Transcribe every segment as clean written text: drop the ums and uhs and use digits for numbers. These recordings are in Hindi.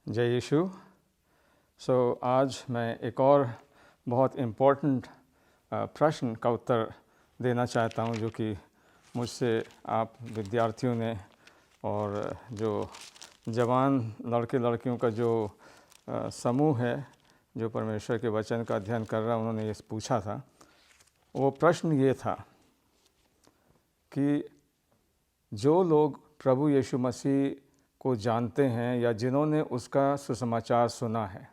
जय यीशु। आज मैं एक और बहुत इम्पोर्टेंट प्रश्न का उत्तर देना चाहता हूं, जो कि मुझसे आप विद्यार्थियों ने और जो जवान लड़के लड़कियों का जो समूह है जो परमेश्वर के वचन का अध्ययन कर रहा, उन्होंने ये पूछा था। वो प्रश्न ये था कि जो लोग प्रभु यीशु मसीह को जानते हैं या जिन्होंने उसका सुसमाचार सुना है,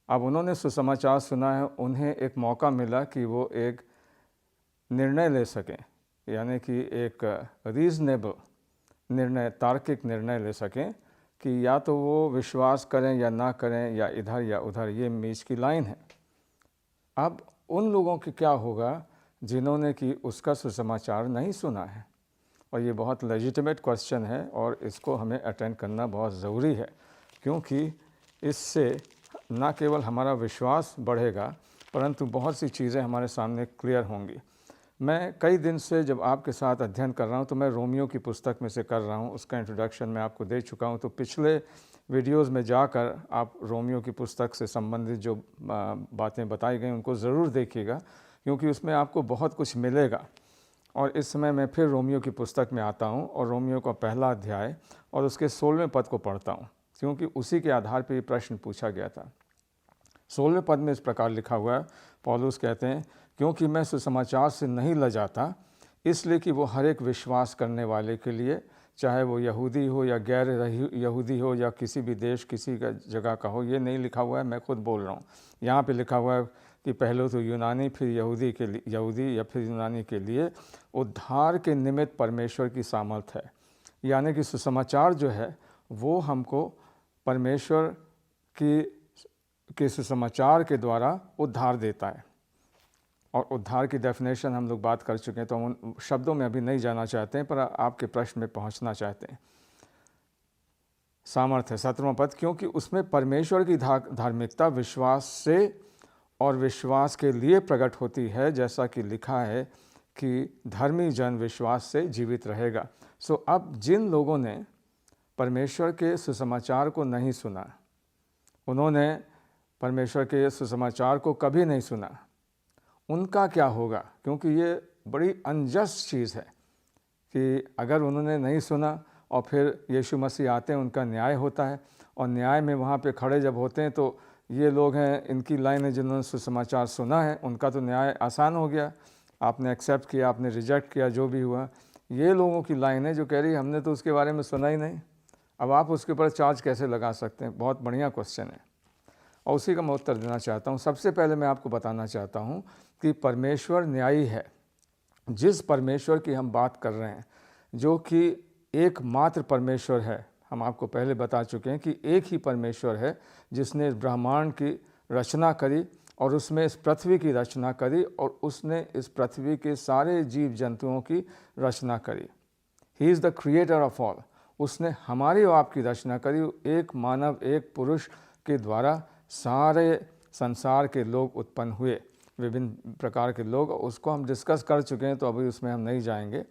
अब उन्होंने सुसमाचार सुना है, उन्हें एक मौका मिला कि वो एक निर्णय ले सकें, यानी कि एक रीज़नेबल निर्णय, तार्किक निर्णय ले सकें कि या तो वो विश्वास करें या ना करें, या इधर या उधर, ये बीच की लाइन है। अब उन लोगों की क्या होगा जिन्होंने कि उसका सुसमाचार नहीं सुना है? और ये बहुत लेजिटिमेट क्वेश्चन है और इसको हमें अटेंड करना बहुत ज़रूरी है, क्योंकि इससे ना केवल हमारा विश्वास बढ़ेगा परंतु बहुत सी चीज़ें हमारे सामने क्लियर होंगी। मैं कई दिन से जब आपके साथ अध्ययन कर रहा हूँ तो मैं रोमियो की पुस्तक में से कर रहा हूँ। उसका इंट्रोडक्शन मैं आपको दे चुका हूँ, तो पिछले वीडियोज़ में जाकर आप रोमियो की पुस्तक से संबंधित जो बातें बताई गई उनको ज़रूर देखिएगा, क्योंकि उसमें आपको बहुत कुछ मिलेगा। और इस समय मैं फिर रोमियो की पुस्तक में आता हूँ और रोमियो का पहला अध्याय और उसके 16वें पद को पढ़ता हूँ, क्योंकि उसी के आधार पर ये प्रश्न पूछा गया था। 16वें पद में इस प्रकार लिखा हुआ है, पौलुस कहते हैं, क्योंकि मैं सुसमाचार से नहीं लजाता, इसलिए कि वो हर एक विश्वास करने वाले के लिए, चाहे वो यहूदी हो या गैर यहूदी हो या किसी भी देश किसी का जगह का हो, ये नहीं लिखा हुआ है, मैं खुद बोल रहा हूँ। यहाँ पे लिखा हुआ है कि पहले तो यूनानी फिर यहूदी या फिर यूनानी के लिए उद्धार के निमित्त परमेश्वर की सामर्थ है। यानी कि सुसमाचार जो है वो हमको परमेश्वर के सुसमाचार के द्वारा उद्धार देता है। और उद्धार की डेफिनेशन हम लोग बात कर चुके हैं, तो हम उन शब्दों में अभी नहीं जाना चाहते हैं, पर आपके प्रश्न में पहुंचना चाहते हैं। सामर्थ है 17वां पद, क्योंकि उसमें परमेश्वर की धार्मिकता विश्वास से और विश्वास के लिए प्रकट होती है, जैसा कि लिखा है कि धर्मी जन विश्वास से जीवित रहेगा। अब जिन लोगों ने परमेश्वर के सुसमाचार को नहीं सुना, उन्होंने परमेश्वर के सुसमाचार को कभी नहीं सुना, उनका क्या होगा? क्योंकि ये बड़ी अनजस्ट चीज़ है कि अगर उन्होंने नहीं सुना और फिर यीशु मसीह आते हैं, उनका न्याय होता है, और न्याय में वहाँ पे खड़े जब होते हैं तो ये लोग हैं, इनकी लाइन है जिन्होंने सुसमाचार सुना है, उनका तो न्याय आसान हो गया। आपने एक्सेप्ट किया, आपने रिजेक्ट किया, जो भी हुआ। ये लोगों की लाइन है जो कह रही है हमने तो उसके बारे में सुना ही नहीं। अब आप उसके ऊपर चार्ज कैसे लगा सकते हैं? बहुत बढ़िया क्वेश्चन है और उसी का मैं उत्तर देना चाहता हूँ। सबसे पहले मैं आपको बताना चाहता हूँ कि परमेश्वर न्यायी है। जिस परमेश्वर की हम बात कर रहे हैं, जो कि एकमात्र परमेश्वर है, हम आपको पहले बता चुके हैं कि एक ही परमेश्वर है जिसने इस ब्रह्मांड की रचना करी और उसमें इस पृथ्वी की रचना करी और उसने इस पृथ्वी के सारे जीव जंतुओं की रचना करी। He is the creator of all. उसने हमारी और आपकी रचना करी। एक मानव, एक पुरुष के द्वारा सारे संसार के लोग उत्पन्न हुए, विभिन्न प्रकार के लोग। उसको हम डिस्कस कर चुके हैं, तो अभी उसमें हम नहीं जाएंगे।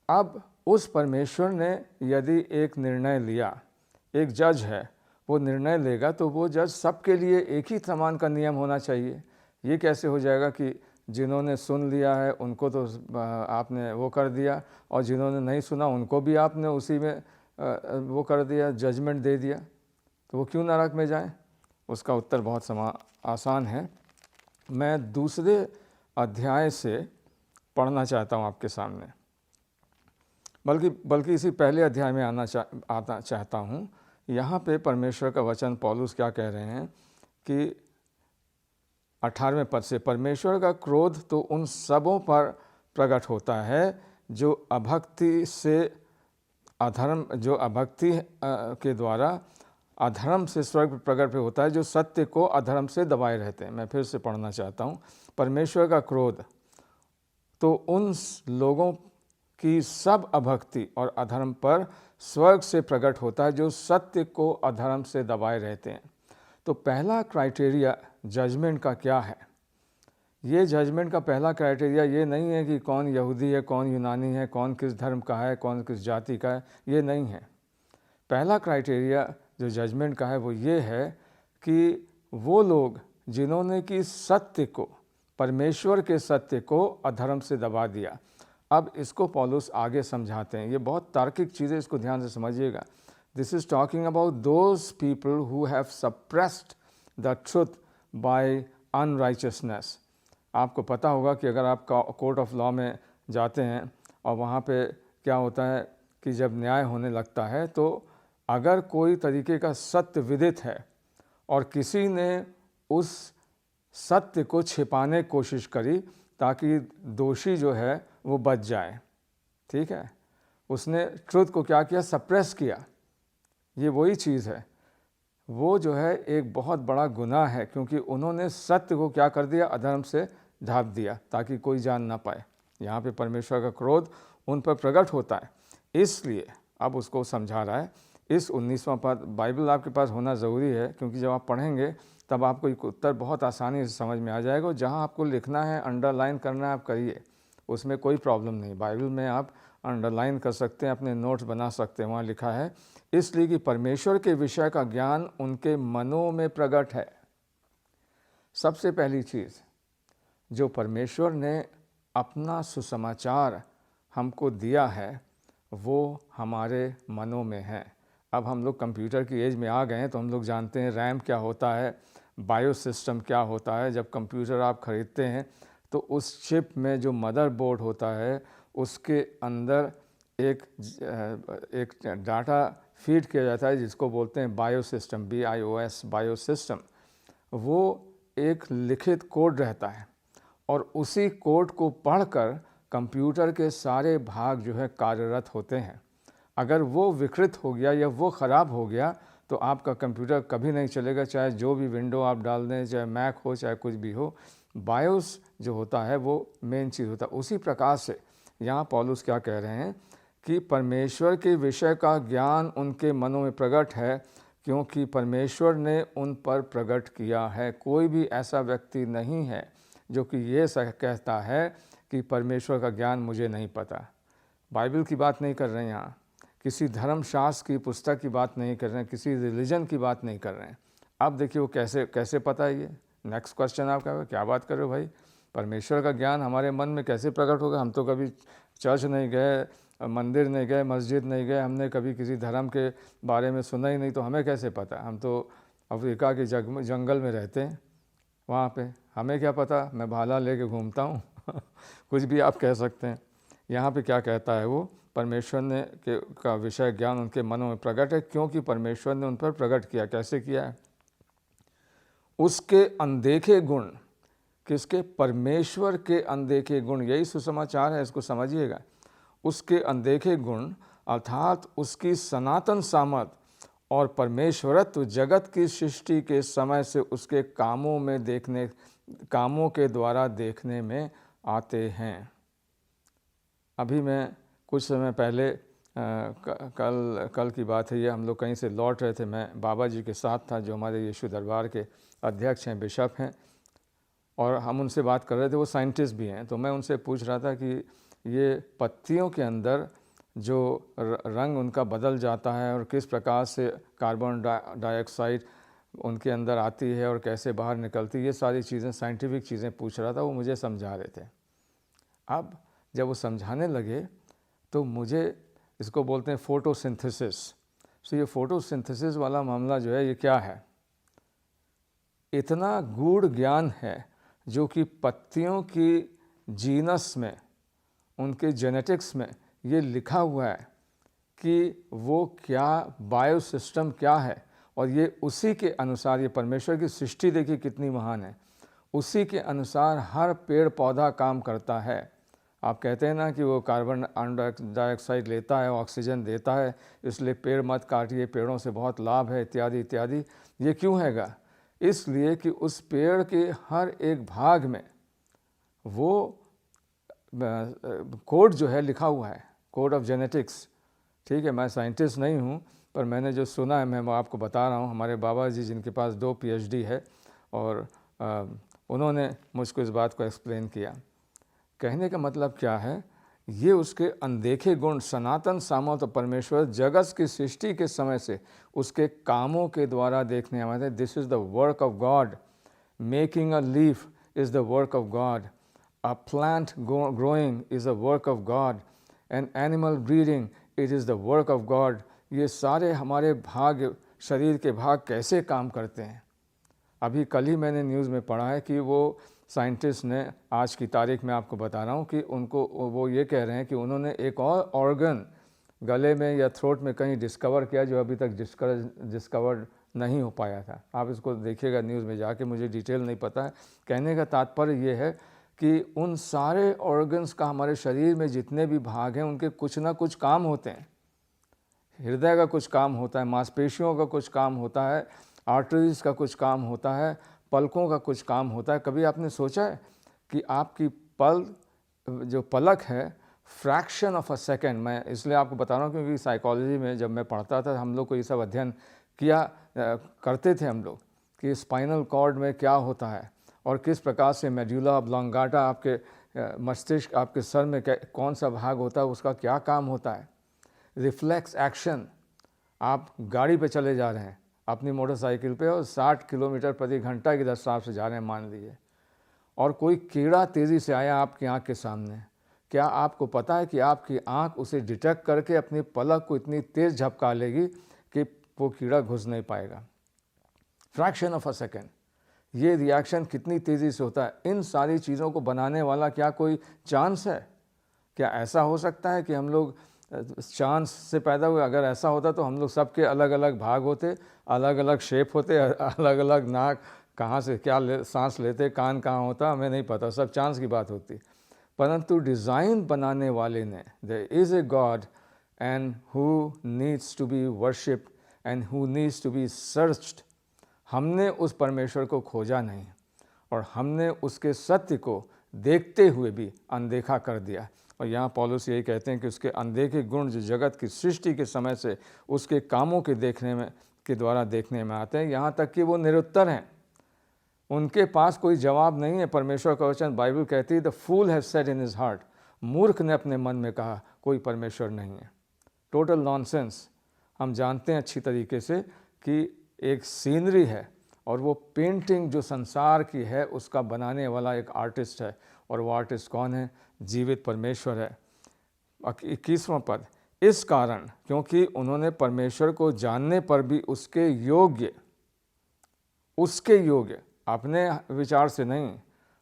अब उस परमेश्वर ने यदि एक निर्णय लिया, एक जज है, वो निर्णय लेगा, तो वो जज सबके लिए एक ही समान का नियम होना चाहिए। ये कैसे हो जाएगा कि जिन्होंने सुन लिया है उनको तो आपने वो कर दिया, और जिन्होंने नहीं सुना उनको भी आपने उसी में वो कर दिया, जजमेंट दे दिया, तो वो क्यों नरक में जाए? उसका उत्तर बहुत आसान है। मैं दूसरे अध्याय से पढ़ना चाहता हूँ आपके सामने, बल्कि इसी पहले अध्याय में आना चाहता हूँ। यहाँ पे परमेश्वर का वचन पौलुस क्या कह रहे हैं कि 18वें पद से, परमेश्वर का क्रोध तो उन सबों पर प्रकट होता है जो अभक्ति के द्वारा अधर्म से स्वर्ग प्रकट पे होता है, जो सत्य को अधर्म से दबाए रहते हैं। मैं फिर से पढ़ना चाहता हूँ। परमेश्वर का क्रोध तो उन लोगों की सब अभक्ति और अधर्म पर स्वर्ग से प्रकट होता है, जो सत्य को अधर्म से दबाए रहते हैं। तो पहला क्राइटेरिया जजमेंट का क्या है? ये जजमेंट का पहला क्राइटेरिया ये नहीं है कि कौन यहूदी है, कौन यूनानी है, कौन किस धर्म का है, कौन किस जाति का है, ये नहीं है। पहला क्राइटेरिया जो जजमेंट का है वो ये है कि वो लोग जिन्होंने कि सत्य को, परमेश्वर के सत्य को अधर्म से दबा दिया। अब इसको पौलुस आगे समझाते हैं, ये बहुत तार्किक चीज़ें, इसको ध्यान से समझिएगा। This is talking about those people who have suppressed the truth by unrighteousness. आपको पता होगा कि अगर आप कोर्ट ऑफ लॉ में जाते हैं और वहाँ पे क्या होता है कि जब न्याय होने लगता है तो अगर कोई तरीके का सत्य विदित है और किसी ने उस सत्य को छिपाने की कोशिश करी ताकि दोषी जो है वो बच जाए, ठीक है, उसने ट्रुथ को क्या किया, सप्रेस किया। ये वही चीज़ है, वो जो है एक बहुत बड़ा गुनाह है, क्योंकि उन्होंने सत्य को क्या कर दिया, अधर्म से ढाँप दिया ताकि कोई जान ना पाए। यहाँ पे परमेश्वर का क्रोध उन पर प्रकट होता है, इसलिए अब उसको समझा रहा है। इस 19वां पद बाइबल आपके पास होना ज़रूरी है, क्योंकि जब आप पढ़ेंगे तब आपको एक उत्तर बहुत आसानी से समझ में आ जाएगा। जहाँ आपको लिखना है, अंडरलाइन करना है, आप करिए, उसमें कोई प्रॉब्लम नहीं। बाइबल में आप अंडरलाइन कर सकते हैं, अपने नोट्स बना सकते हैं, वहाँ लिखा है, इसलिए कि परमेश्वर के विषय का ज्ञान उनके मनों में प्रकट है। सबसे पहली चीज़ जो परमेश्वर ने अपना सुसमाचार हमको दिया है वो हमारे मनों में है। अब हम लोग कंप्यूटर की एज में आ गए हैं तो हम लोग जानते हैं रैम क्या होता है, बायो सिस्टम क्या होता है। जब कंप्यूटर आप ख़रीदते हैं तो उस चिप में जो मदरबोर्ड होता है उसके अंदर एक डाटा फीड किया जाता है जिसको बोलते हैं bio system, BIOS, bio system. वो एक लिखित कोड रहता है और उसी कोड को पढ़कर कंप्यूटर के सारे भाग जो है कार्यरत होते हैं। अगर वो विकृत हो गया या वो ख़राब हो गया तो आपका कंप्यूटर कभी नहीं चलेगा, चाहे जो भी विंडो आप डाल दें, चाहे मैक हो, चाहे कुछ भी हो। बायोस जो होता है वो मेन चीज़ होता है। उसी प्रकार से यहाँ पौलुस क्या कह रहे हैं कि परमेश्वर के विषय का ज्ञान उनके मनों में प्रकट है, क्योंकि परमेश्वर ने उन पर प्रकट किया है। कोई भी ऐसा व्यक्ति नहीं है जो कि ये कहता है कि परमेश्वर का ज्ञान मुझे नहीं पता। बाइबल की बात नहीं कर रहे हैं यहाँ, किसी धर्मशास्त्र की पुस्तक की बात नहीं कर रहे हैं, किसी रिलीजन की बात नहीं कर रहे हैं। अब देखिए वो कैसे पता है। ये नेक्स्ट क्वेश्चन आपका, क्या बात कर रहे हो भाई, परमेश्वर का ज्ञान हमारे मन में कैसे प्रकट होगा? हम तो कभी चर्च नहीं गए, मंदिर नहीं गए, मस्जिद नहीं गए, हमने कभी किसी धर्म के बारे में सुना ही नहीं, तो हमें कैसे पता? हम तो अफ्रीका के जंगल में रहते हैं, वहाँ पे हमें क्या पता, मैं भाला लेके घूमता हूँ कुछ भी आप कह सकते हैं। यहाँ पे क्या कहता है वो, परमेश्वर ने का विषय ज्ञान उनके मनों में प्रकट है, क्योंकि परमेश्वर ने उन पर प्रकट किया। कैसे किया है? उसके अनदेखे गुण। किसके? परमेश्वर के अनदेखे गुण, यही सुसमाचार है, इसको समझिएगा। उसके अनदेखे गुण अर्थात उसकी सनातन सामर्थ और परमेश्वरत्व जगत की सृष्टि के समय से उसके कामों के द्वारा देखने में आते हैं। अभी मैं कुछ समय पहले कल की बात है ये, हम लोग कहीं से लौट रहे थे, मैं बाबा जी के साथ था जो हमारे यीशु दरबार के अध्यक्ष हैं, बिशप हैं, और हम उनसे बात कर रहे थे। वो साइंटिस्ट भी हैं, तो मैं उनसे पूछ रहा था कि ये पत्तियों के अंदर जो रंग उनका बदल जाता है और किस प्रकार से कार्बन डाइऑक्साइड उनके अंदर आती है और कैसे बाहर निकलती है, ये सारी चीज़ें, साइंटिफिक चीज़ें पूछ रहा था। वो मुझे समझा रहे थे। अब जब वो समझाने लगे तो मुझे, इसको बोलते हैं फोटोसिंथेसिस। तो ये फोटोसिंथेसिस वाला मामला जो है ये क्या है? इतना गूढ़ ज्ञान है जो कि पत्तियों की जीनस में, उनके जेनेटिक्स में ये लिखा हुआ है कि वो क्या बायो सिस्टम क्या है, और ये उसी के अनुसार, ये परमेश्वर की सृष्टि देखिए कितनी महान है, उसी के अनुसार हर पेड़ पौधा काम करता है। आप कहते हैं ना कि वो कार्बन डाइऑक्साइड लेता है, ऑक्सीजन देता है, इसलिए पेड़ मत काटिए, पेड़ों से बहुत लाभ है, इत्यादि इत्यादि। ये क्यों हैगा? इसलिए कि उस पेड़ के हर एक भाग में वो कोड जो है लिखा हुआ है, कोड ऑफ जेनेटिक्स। ठीक है, मैं साइंटिस्ट नहीं हूँ, पर मैंने जो सुना है मैं आपको बता रहा हूँ। हमारे बाबा जी जिनके पास 2 PhD है, और उन्होंने मुझको इस बात को एक्सप्लेन किया। कहने का मतलब क्या है ये उसके अनदेखे गुण सनातन सामर्थ्य परमेश्वर जगत की सृष्टि के समय से उसके कामों के द्वारा देखने आते हैं। This is the work of God. Making a leaf is the work of God, a plant growing is the work of God, an animal breeding it is the work of God. ये सारे हमारे भाग, शरीर के भाग कैसे काम करते हैं। अभी कल ही मैंने न्यूज़ में पढ़ा है कि वो साइंटिस्ट ने, आज की तारीख में आपको बता रहा हूँ, कि उनको वो ये कह रहे हैं कि उन्होंने एक और ऑर्गन गले में या थ्रोट में कहीं डिस्कवर किया जो अभी तक डिस्कवर्ड नहीं हो पाया था। आप इसको देखिएगा न्यूज़ में जाके, मुझे डिटेल नहीं पता है। कहने का तात्पर्य ये है कि उन सारे ऑर्गन्स का, हमारे शरीर में जितने भी भाग हैं उनके कुछ ना कुछ काम होते हैं। हृदय का कुछ काम होता है, मांसपेशियों का कुछ काम होता है, आर्टरीज का कुछ काम होता है, पलकों का कुछ काम होता है। कभी आपने सोचा है कि आपकी जो पलक है, फ्रैक्शन ऑफ अ सेकेंड, मैं इसलिए आपको बता रहा हूँ क्योंकि साइकोलॉजी में जब मैं पढ़ता था हम लोग को ये सब अध्ययन किया करते थे हम लोग, कि स्पाइनल कॉर्ड में क्या होता है और किस प्रकार से मेडुला ऑब्लोंगाटा, आपके मस्तिष्क, आपके सर में कौन सा भाग होता है, उसका क्या काम होता है। रिफ्लेक्स एक्शन, आप गाड़ी पे चले जा रहे हैं अपनी मोटरसाइकिल पे और 60 किलोमीटर प्रति घंटा की रफ्तार से जा रहे हैं मान लीजिए, और कोई कीड़ा तेज़ी से आया आपकी आंख के सामने, क्या आपको पता है कि आपकी आंख उसे डिटेक्ट करके अपनी पलक को इतनी तेज़ झपका लेगी कि वो कीड़ा घुस नहीं पाएगा। फ्रैक्शन ऑफ अ सेकेंड, ये रिएक्शन कितनी तेज़ी से होता है। इन सारी चीज़ों को बनाने वाला क्या कोई चांस है? क्या ऐसा हो सकता है कि हम लोग चांस से पैदा हुए? अगर ऐसा होता तो हम लोग सबके अलग अलग भाग होते, अलग अलग शेप होते, अलग अलग नाक, कहाँ से क्या सांस लेते, कान कहाँ होता, हमें नहीं पता, सब चांस की बात होती। परंतु डिज़ाइन बनाने वाले ने, there is a God and who needs to be worshipped and who needs to be searched. हमने उस परमेश्वर को खोजा नहीं और हमने उसके सत्य को देखते हुए भी अनदेखा कर दिया। और यहाँ पौलुस यही कहते हैं कि उसके अनदेखे गुण जो जगत की सृष्टि के समय से उसके कामों के द्वारा देखने में आते हैं, यहाँ तक कि वो निरुत्तर हैं, उनके पास कोई जवाब नहीं है। परमेश्वर का वचन, बाइबल कहती है, the fool has said in his heart, मूर्ख ने अपने मन में कहा कोई परमेश्वर नहीं है। Total nonsense. हम जानते हैं अच्छी तरीके से कि एक सीनरी है और वो पेंटिंग जो संसार की है उसका बनाने वाला एक आर्टिस्ट है, और वो आर्टिस्ट कौन है? जीवित परमेश्वर है। 21वां पद, इस कारण क्योंकि उन्होंने परमेश्वर को जानने पर भी उसके योग्य अपने विचार से नहीं,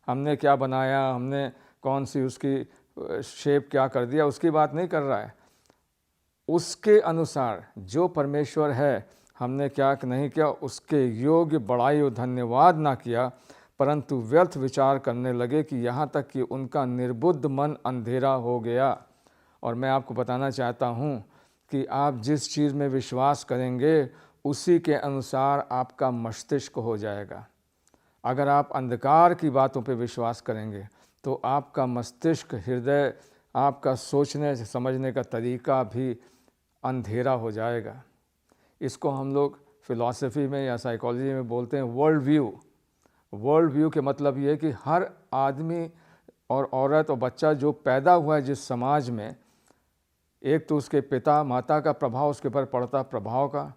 हमने क्या बनाया, हमने कौन सी उसकी शेप क्या कर दिया, उसकी बात नहीं कर रहा है। उसके अनुसार जो परमेश्वर है, हमने क्या नहीं किया, उसके योग्य बड़ाई और धन्यवाद ना किया, परंतु व्यर्थ विचार करने लगे कि यहाँ तक कि उनका निर्बुद्ध मन अंधेरा हो गया। और मैं आपको बताना चाहता हूँ कि आप जिस चीज़ में विश्वास करेंगे उसी के अनुसार आपका मस्तिष्क हो जाएगा। अगर आप अंधकार की बातों पे विश्वास करेंगे तो आपका मस्तिष्क, हृदय, आपका सोचने समझने का तरीका भी अंधेरा हो जाएगा। इसको हम लोग फिलॉसफी में या साइकोलॉजी में बोलते हैं वर्ल्ड व्यू। वर्ल्ड व्यू के मतलब ये है कि हर आदमी और औरत और बच्चा जो पैदा हुआ है जिस समाज में, एक तो उसके पिता माता का प्रभाव उसके ऊपर पड़ता है, प्रभाव का,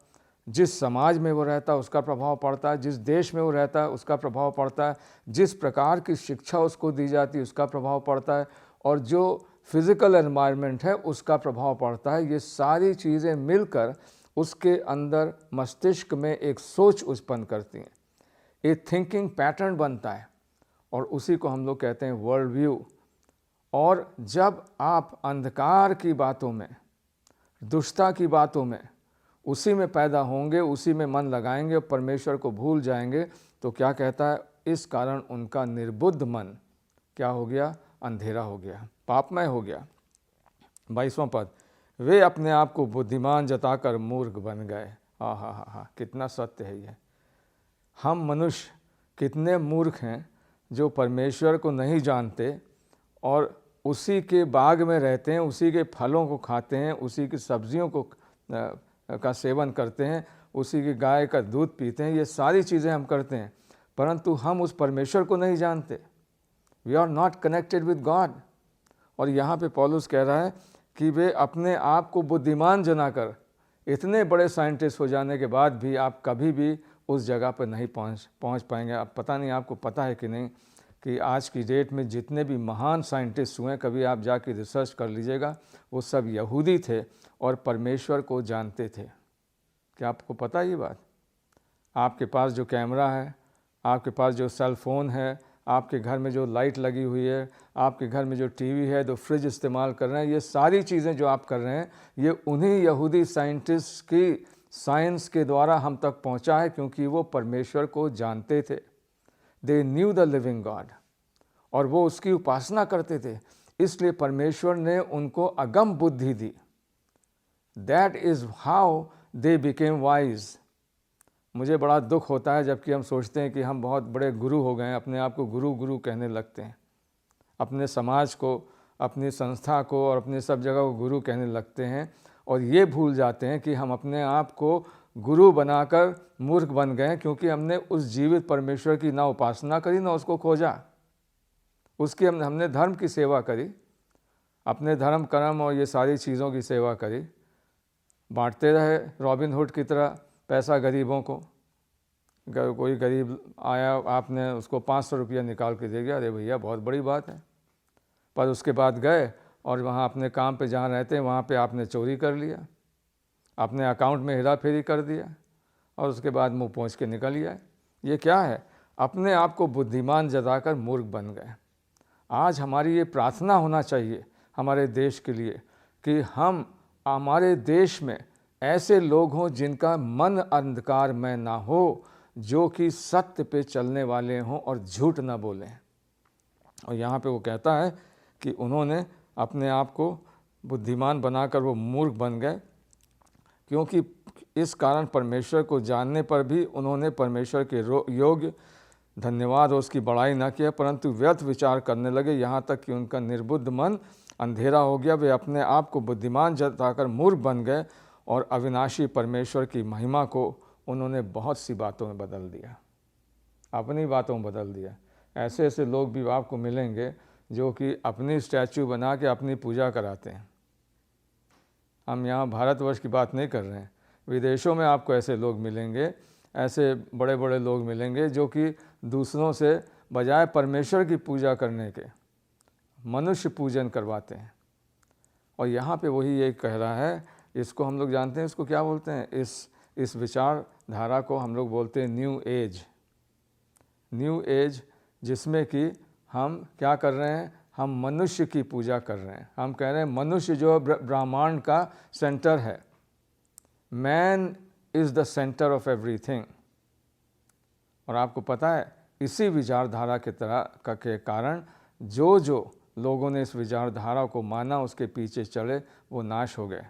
जिस समाज में वो रहता है उसका प्रभाव पड़ता है, जिस देश में वो रहता है उसका प्रभाव पड़ता है, जिस प्रकार की शिक्षा उसको दी जाती है उसका प्रभाव पड़ता है, और जो फिज़िकल एनवायरनमेंट है उसका प्रभाव पड़ता है। ये सारी चीज़ें मिलकर उसके अंदर मस्तिष्क में एक सोच उत्पन्न करती हैं, एक थिंकिंग पैटर्न बनता है, और उसी को हम लोग कहते हैं वर्ल्ड व्यू। और जब आप अंधकार की बातों में, दुष्टता की बातों में, उसी में पैदा होंगे, उसी में मन लगाएंगे और परमेश्वर को भूल जाएंगे, तो क्या कहता है, इस कारण उनका निर्बुद्ध मन क्या हो गया? अंधेरा हो गया, पापमय हो गया। 22वां पद, वे अपने आप को बुद्धिमान जताकर मूर्ख बन गए। हा, कितना सत्य है ये। हम मनुष्य कितने मूर्ख हैं जो परमेश्वर को नहीं जानते और उसी के बाग में रहते हैं, उसी के फलों को खाते हैं, उसी की सब्जियों का सेवन करते हैं, उसी की गाय का दूध पीते हैं। ये सारी चीज़ें हम करते हैं, परंतु हम उस परमेश्वर को नहीं जानते। We are not connected with God. और यहाँ पे पौलुस कह रहा है कि वे अपने आप को बुद्धिमान जनाकर इतने बड़े साइंटिस्ट हो जाने के बाद भी आप कभी भी उस जगह पर नहीं पहुँच पाएंगे। अब पता नहीं आपको पता है कि नहीं कि आज की डेट में जितने भी महान साइंटिस्ट हुए, कभी आप जाके रिसर्च कर लीजिएगा, वो सब यहूदी थे और परमेश्वर को जानते थे। क्या आपको पता है ये बात? आपके पास जो कैमरा है, आपके पास जो सेल फ़ोन है, आपके घर में जो लाइट लगी हुई है, आपके घर में जो टीवी है, जो फ्रिज इस्तेमाल कर रहे हैं, ये सारी चीज़ें जो आप कर रहे हैं, ये उन्हीं यहूदी साइंटिस्ट की साइंस के द्वारा हम तक पहुंचा है, क्योंकि वो परमेश्वर को जानते थे। They knew the living God, और वो उसकी उपासना करते थे, इसलिए परमेश्वर ने उनको अगम बुद्धि दी। That is how they became wise. मुझे बड़ा दुख होता है जबकि हम सोचते हैं कि हम बहुत बड़े गुरु हो गए, अपने आप को गुरु गुरु कहने लगते हैं, अपने समाज को, अपनी संस्था को और अपने सब जगह को गुरु कहने लगते हैं, और ये भूल जाते हैं कि हम अपने आप को गुरु बनाकर मूर्ख बन गए, क्योंकि हमने उस जीवित परमेश्वर की ना उपासना करी ना उसको खोजा। उसकी हमने धर्म की सेवा करी, अपने धर्म कर्म और ये सारी चीज़ों की सेवा करी, बांटते रहे रॉबिन हुड की तरह पैसा गरीबों को। कोई गरीब आया, आपने उसको 500 रुपया निकाल के दे गया, अरे भैया बहुत बड़ी बात है। पर उसके बाद गए और वहाँ अपने काम पे जहाँ रहते हैं वहाँ पे आपने चोरी कर लिया, अपने अकाउंट में हेरा फेरी कर दिया और उसके बाद मुँह पोंछ के निकल आए। ये क्या है? अपने आप को बुद्धिमान जताकर मूर्ख बन गए। आज हमारी ये प्रार्थना होना चाहिए हमारे देश के लिए कि हमारे देश में ऐसे लोग हों जिनका मन अंधकार में ना हो, जो कि सत्य पे चलने वाले हों और झूठ ना बोलें। और यहाँ पे वो कहता है कि उन्होंने अपने आप को बुद्धिमान बनाकर वो मूर्ख बन गए, क्योंकि इस कारण परमेश्वर को जानने पर भी उन्होंने परमेश्वर के योग्य धन्यवाद और उसकी बड़ाई न किया, परंतु व्यर्थ विचार करने लगे, यहाँ तक कि उनका निर्बुद्ध मन अंधेरा हो गया। वे अपने आप को बुद्धिमान जताकर मूर्ख बन गए और अविनाशी परमेश्वर की महिमा को उन्होंने बहुत सी बातों में बदल दिया, अपनी बातों में बदल दिया। ऐसे ऐसे लोग भी आपको मिलेंगे जो कि अपनी स्टैचू बना के अपनी पूजा कराते हैं। हम यहाँ भारतवर्ष की बात नहीं कर रहे हैं, विदेशों में आपको ऐसे लोग मिलेंगे, ऐसे बड़े बड़े लोग मिलेंगे जो कि दूसरों से बजाय परमेश्वर की पूजा करने के मनुष्य पूजन करवाते हैं। और यहाँ पे वही ये कह रहा है, इसको हम लोग जानते हैं, इसको क्या बोलते हैं, इस विचारधारा को हम लोग बोलते हैं न्यू एज। न्यू एज जिसमें कि हम क्या कर रहे हैं, हम मनुष्य की पूजा कर रहे हैं। हम कह रहे हैं मनुष्य जो ब्रह्मांड का सेंटर है, man is the centre of everything. और आपको पता है इसी विचारधारा के कारण जो लोगों ने इस विचारधारा को माना, उसके पीछे चले, वो नाश हो गए,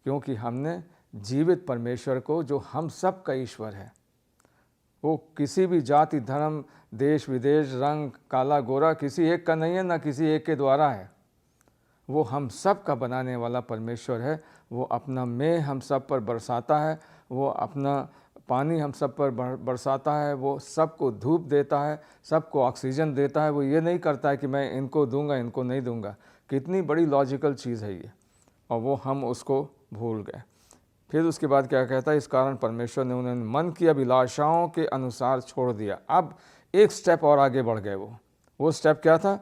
क्योंकि हमने जीवित परमेश्वर को, जो हम सब का ईश्वर है, वो किसी भी जाति, धर्म, देश विदेश, रंग, काला गोरा, किसी एक का नहीं है, ना किसी एक के द्वारा है। वो हम सब का बनाने वाला परमेश्वर है। वो अपना मेह हम सब पर बरसाता है, वो अपना पानी हम सब पर बरसाता है, वो सबको धूप देता है, सबको ऑक्सीजन देता है। वो ये नहीं करता है कि मैं इनको दूंगा, इनको नहीं दूंगा। कितनी बड़ी लॉजिकल चीज़ है ये, और वो हम उसको भूल गए। फिर उसके बाद क्या कहता है, इस कारण परमेश्वर ने उन्हें मन की अभिलाषाओं के अनुसार छोड़ दिया। अब एक स्टेप और आगे बढ़ गए। वो स्टेप क्या था?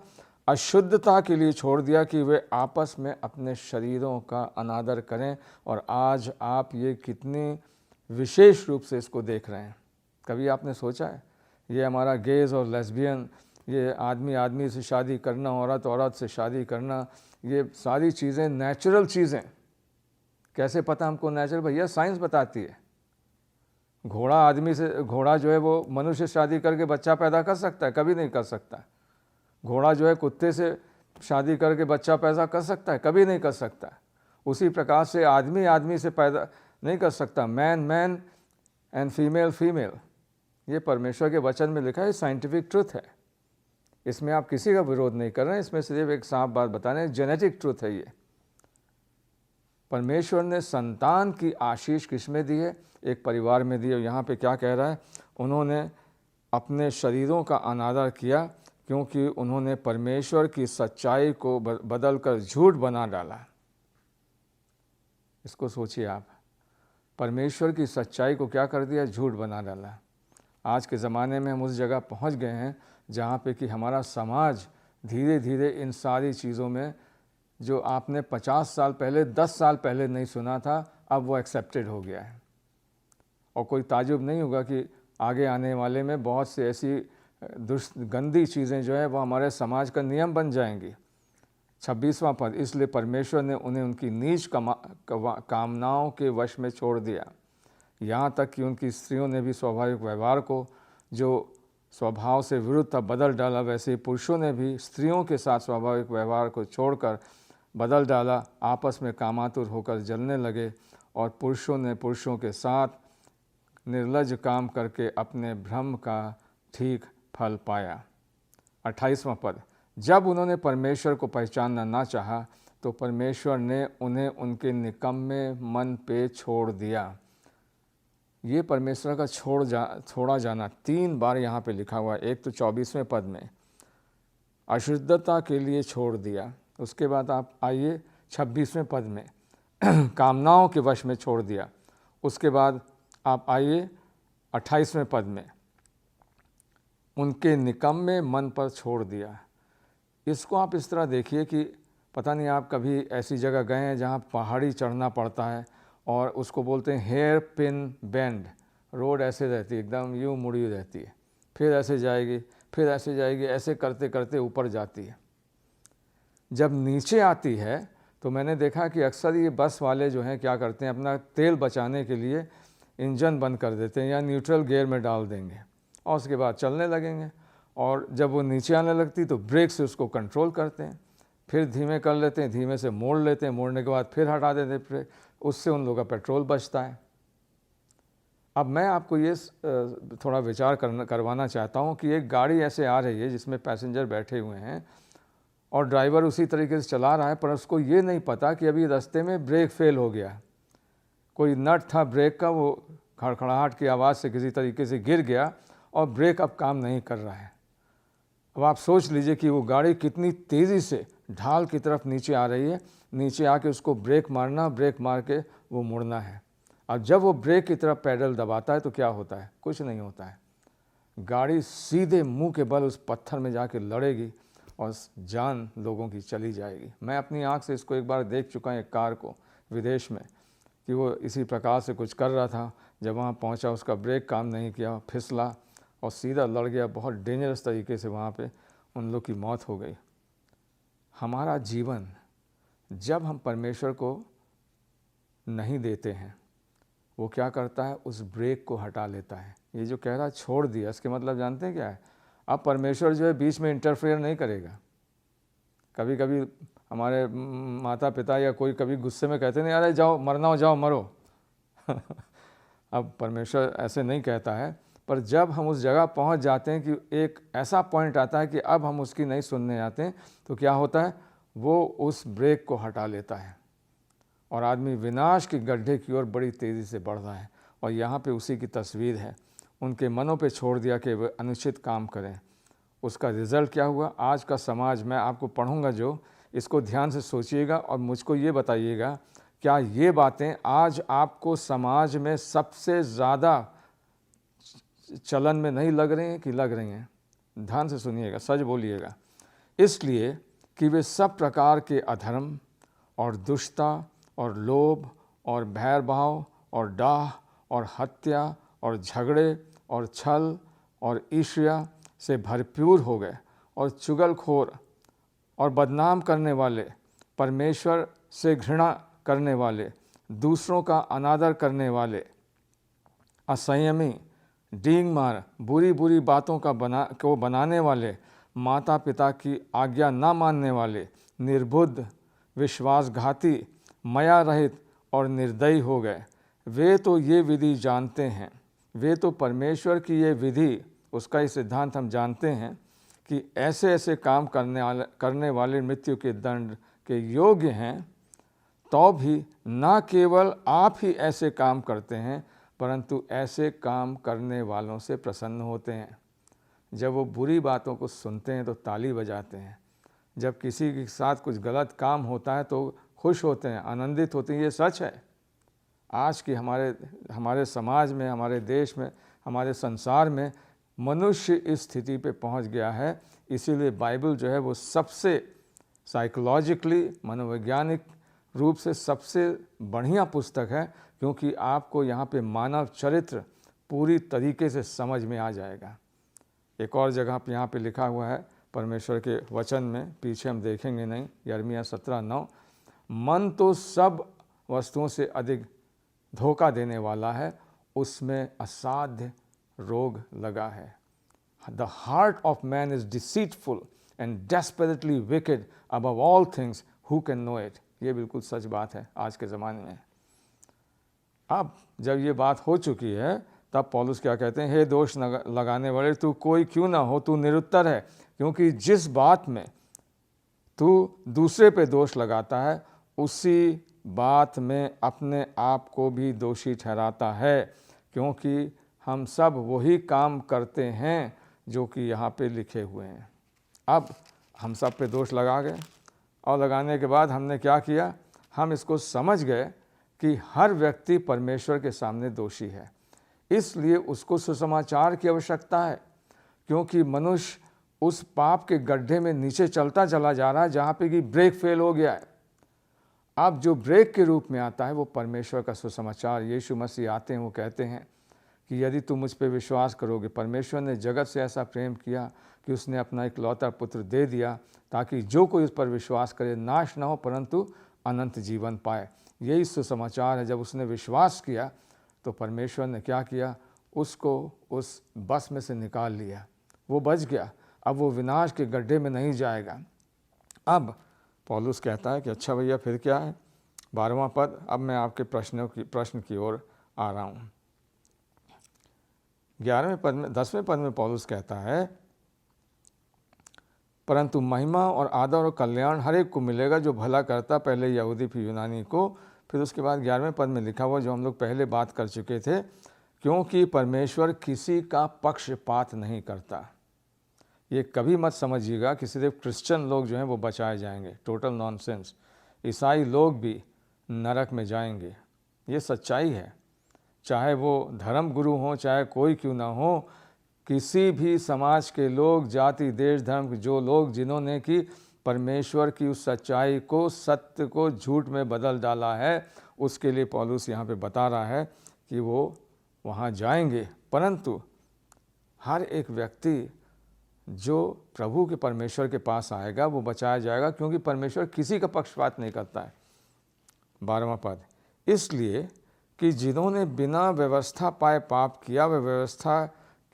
अशुद्धता के लिए छोड़ दिया कि वे आपस में अपने शरीरों का अनादर करें। और आज आप ये कितनी विशेष रूप से इसको देख रहे हैं। कभी आपने सोचा है ये हमारा गेज और लेस्बियन, ये आदमी आदमी से शादी करना, औरत औरत से शादी करना, ये सारी चीज़ें नेचुरल चीज़ें। कैसे पता हमको नेचुरल? भैया साइंस बताती है। घोड़ा जो है वो मनुष्य से शादी करके बच्चा पैदा कर सकता है? कभी नहीं कर सकता। घोड़ा जो है कुत्ते से शादी करके बच्चा पैदा कर सकता है? कभी नहीं कर सकता। उसी प्रकार से आदमी आदमी से पैदा नहीं कर सकता। Man man and female female, ये परमेश्वर के वचन में लिखा है, साइंटिफिक ट्रुथ है। इसमें आप किसी का विरोध नहीं कर रहे हैं, इसमें सिर्फ एक साफ बात बता रहे हैं, जेनेटिक ट्रुथ है ये। परमेश्वर ने संतान की आशीष किसमें दी है? एक परिवार में दी है। यहाँ पे क्या कह रहा है? उन्होंने अपने शरीरों का अनादर किया, क्योंकि उन्होंने परमेश्वर की सच्चाई को बदलकर झूठ बना डाला। इसको सोचिए आप, परमेश्वर की सच्चाई को क्या कर दिया? झूठ बना डाला। आज के ज़माने में हम उस जगह पहुंच गए हैं जहाँ पे कि हमारा समाज धीरे धीरे इन सारी चीज़ों में, जो आपने 50 साल पहले 10 साल पहले नहीं सुना था, अब वो एक्सेप्टेड हो गया है। और कोई ताजुब नहीं होगा कि आगे आने वाले में बहुत सी ऐसी गंदी चीज़ें जो है वो हमारे समाज का नियम बन जाएंगी। 26वां पद, इसलिए परमेश्वर ने उन्हें उनकी नीच कामनाओं के वश में छोड़ दिया, यहाँ तक कि उनकी स्त्रियों ने भी स्वाभाविक व्यवहार को, जो स्वभाव से विरुद्ध था, बदल डाला। वैसे ही पुरुषों ने भी स्त्रियों के साथ स्वाभाविक व्यवहार को छोड़कर बदल डाला, आपस में कामातुर होकर जलने लगे, और पुरुषों ने पुरुषों के साथ निर्लज्ज काम करके अपने भ्रम का ठीक फल पाया। 28वां पद, जब उन्होंने परमेश्वर को पहचानना ना चाहा तो परमेश्वर ने उन्हें उनके निकम्मे मन पे छोड़ दिया। ये परमेश्वर का छोड़ा जाना 3 बार यहाँ पे लिखा हुआ है। एक तो 24वें पद में अशुद्धता के लिए छोड़ दिया, उसके बाद आप आइए 26वें पद में कामनाओं के वश में छोड़ दिया, उसके बाद आप आइए 28वें पद में उनके निकम्मे मन पर छोड़ दिया। इसको आप इस तरह देखिए कि पता नहीं आप कभी ऐसी जगह गए हैं जहाँ पहाड़ी चढ़ना पड़ता है और उसको बोलते हैं हेयर पिन बेंड। रोड ऐसे रहती है, एकदम यूँ मुड़ी रहती है, फिर ऐसे जाएगी, फिर ऐसे जाएगी, ऐसे करते करते ऊपर जाती है। जब नीचे आती है तो मैंने देखा कि अक्सर ये बस वाले जो हैं क्या करते हैं, अपना तेल बचाने के लिए इंजन बंद कर देते हैं या न्यूट्रल गियर में डाल देंगे और उसके बाद चलने लगेंगे, और जब वो नीचे आने लगती तो ब्रेक से उसको कंट्रोल करते हैं, फिर धीमे कर लेते हैं, धीमे से मोड़ लेते हैं, मोड़ने के बाद फिर हटा देते हैं, फिर उससे उन लोगों का पेट्रोल बचता है। अब मैं आपको ये थोड़ा विचार करवाना चाहता हूँ कि एक गाड़ी ऐसे आ रही है जिसमें पैसेंजर बैठे हुए हैं और ड्राइवर उसी तरीके से चला रहा है, पर उसको ये नहीं पता कि अभी रास्ते में ब्रेक फेल हो गया, कोई नट था ब्रेक का, वो खड़खड़ाहट की आवाज़ से किसी तरीके से गिर गया और ब्रेक अब काम नहीं कर रहा है। अब आप सोच लीजिए कि वो गाड़ी कितनी तेज़ी से ढाल की तरफ नीचे आ रही है, नीचे आके उसको ब्रेक मारना, ब्रेक मार के वो मुड़ना है। अब जब वो ब्रेक की तरफ पैडल दबाता है तो क्या होता है? कुछ नहीं होता है, गाड़ी सीधे मुंह के बल उस पत्थर में जाके लड़ेगी और जान लोगों की चली जाएगी। मैं अपनी आंख से इसको एक बार देख चुका हूँ, एक कार को विदेश में, कि वो इसी प्रकार से कुछ कर रहा था, जब वहाँ पहुँचा उसका ब्रेक काम नहीं किया, फिसला और सीधा लड़ गया, बहुत डेंजरस तरीके से वहाँ पे उन लोग की मौत हो गई। हमारा जीवन जब हम परमेश्वर को नहीं देते हैं, वो क्या करता है? उस ब्रेक को हटा लेता है। ये जो कह रहा छोड़ दिया, इसके मतलब जानते हैं क्या है? अब परमेश्वर जो है बीच में इंटरफेयर नहीं करेगा। कभी कभी हमारे माता पिता या कोई कभी गुस्से में कहते नहीं, अरे जाओ मरना हो जाओ मरो अब परमेश्वर ऐसे नहीं कहता है, पर जब हम उस जगह पहुंच जाते हैं कि एक ऐसा पॉइंट आता है कि अब हम उसकी नहीं सुनने आते हैं, तो क्या होता है? वो उस ब्रेक को हटा लेता है और आदमी विनाश के गड्ढे की ओर बड़ी तेज़ी से बढ़ रहा है। और यहाँ पे उसी की तस्वीर है, उनके मनों पे छोड़ दिया कि वे अनुचित काम करें। उसका रिज़ल्ट क्या हुआ? आज का समाज, मैं आपको पढ़ूंगा जो, इसको ध्यान से सोचिएगा और मुझको ये बताइएगा, क्या ये बातें आज आपको समाज में सबसे ज़्यादा चलन में नहीं लग रही हैं कि लग रही हैं? ध्यान से सुनिएगा, सच बोलिएगा। इसलिए कि वे सब प्रकार के अधर्म और दुष्टता और लोभ और भैरभाव और डाह और हत्या और झगड़े और छल और ईर्ष्या से भरपूर हो गए, और चुगलखोर और बदनाम करने वाले, परमेश्वर से घृणा करने वाले, दूसरों का अनादर करने वाले, असंयमी, डींग मार, बुरी बुरी बातों का बनाने वाले, माता पिता की आज्ञा न मानने वाले, निर्बुद्ध, विश्वासघाती, मया रहित और निर्दयी हो गए। वे तो ये विधि जानते हैं, वे तो परमेश्वर की ये विधि, उसका ये सिद्धांत हम जानते हैं कि ऐसे ऐसे काम करने वाले मृत्यु के दंड के योग्य हैं, तो भी न केवल आप ही ऐसे काम करते हैं, परंतु ऐसे काम करने वालों से प्रसन्न होते हैं। जब वो बुरी बातों को सुनते हैं तो ताली बजाते हैं, जब किसी के साथ कुछ गलत काम होता है तो खुश होते हैं, आनंदित होते हैं। ये सच है। आज की हमारे समाज में, हमारे देश में, हमारे संसार में मनुष्य इस स्थिति पे पहुंच गया है। इसीलिए बाइबल जो है वो सबसे साइकोलॉजिकली, मनोवैज्ञानिक रूप से सबसे बढ़िया पुस्तक है, क्योंकि आपको यहाँ पे मानव चरित्र पूरी तरीके से समझ में आ जाएगा। एक और जगह पे यहाँ पे लिखा हुआ है परमेश्वर के वचन में, पीछे हम देखेंगे नहीं, यिर्मयाह 17:9, मन तो सब वस्तुओं से अधिक धोखा देने वाला है, उसमें असाध्य रोग लगा है। The heart of man is deceitful and desperately wicked above all things, who can know it. ये बिल्कुल सच बात है आज के ज़माने में। अब जब ये बात हो चुकी है तब पौलुस क्या कहते हैं, हे दोष लगाने वाले, तू कोई क्यों ना हो, तू निरुत्तर है, क्योंकि जिस बात में तू दूसरे पे दोष लगाता है उसी बात में अपने आप को भी दोषी ठहराता है, क्योंकि हम सब वही काम करते हैं जो कि यहाँ पे लिखे हुए हैं। अब हम सब पे दोष लगा गए, और लगाने के बाद हमने क्या किया, हम इसको समझ गए कि हर व्यक्ति परमेश्वर के सामने दोषी है। इसलिए उसको सुसमाचार की आवश्यकता है, क्योंकि मनुष्य उस पाप के गड्ढे में नीचे चलता चला जा रहा है जहाँ पे कि ब्रेक फेल हो गया है। अब जो ब्रेक के रूप में आता है वो परमेश्वर का सुसमाचार। यीशु मसीह आते हैं, वो कहते हैं कि यदि तुम मुझ पर विश्वास करोगे, परमेश्वर ने जगत से ऐसा प्रेम किया कि उसने अपना इकलौता पुत्र दे दिया, ताकि जो कोई उस पर विश्वास करे नाश ना हो परंतु अनंत जीवन पाए। यही सुसमाचार है। जब उसने विश्वास किया तो परमेश्वर ने क्या किया, उसको उस बस में से निकाल लिया, वो बच गया। अब वो विनाश के गड्ढे में नहीं जाएगा। अब पौलुस कहता है कि अच्छा भैया फिर क्या है, 12वां पद। अब मैं आपके प्रश्न की ओर आ रहा हूँ। 11वें पद में, 10वें पद में पौलुस कहता है, परंतु महिमा और आदर और कल्याण हर एक को मिलेगा जो भला करता, पहले यहूदी फिर यूनानी को। फिर उसके बाद 11वें पद में लिखा हुआ जो हम लोग पहले बात कर चुके थे, क्योंकि परमेश्वर किसी का पक्षपात नहीं करता। ये कभी मत समझिएगा कि सिर्फ क्रिश्चियन लोग जो हैं वो बचाए जाएंगे, टोटल नॉनसेंस। ईसाई लोग भी नरक में जाएंगे, ये सच्चाई है। चाहे वो धर्म गुरु हों, चाहे कोई क्यों ना हो, किसी भी समाज के लोग, जाति, देश, धर्म के जो लोग जिन्होंने कि परमेश्वर की उस सच्चाई को, सत्य को झूठ में बदल डाला है, उसके लिए पौलुस यहाँ पे बता रहा है कि वो वहाँ जाएंगे। परंतु हर एक व्यक्ति जो प्रभु के परमेश्वर के पास आएगा वो बचाया जाएगा, क्योंकि परमेश्वर किसी का पक्षपात नहीं करता है। 12वां पद, इसलिए कि जिन्होंने बिना व्यवस्था पाए पाप किया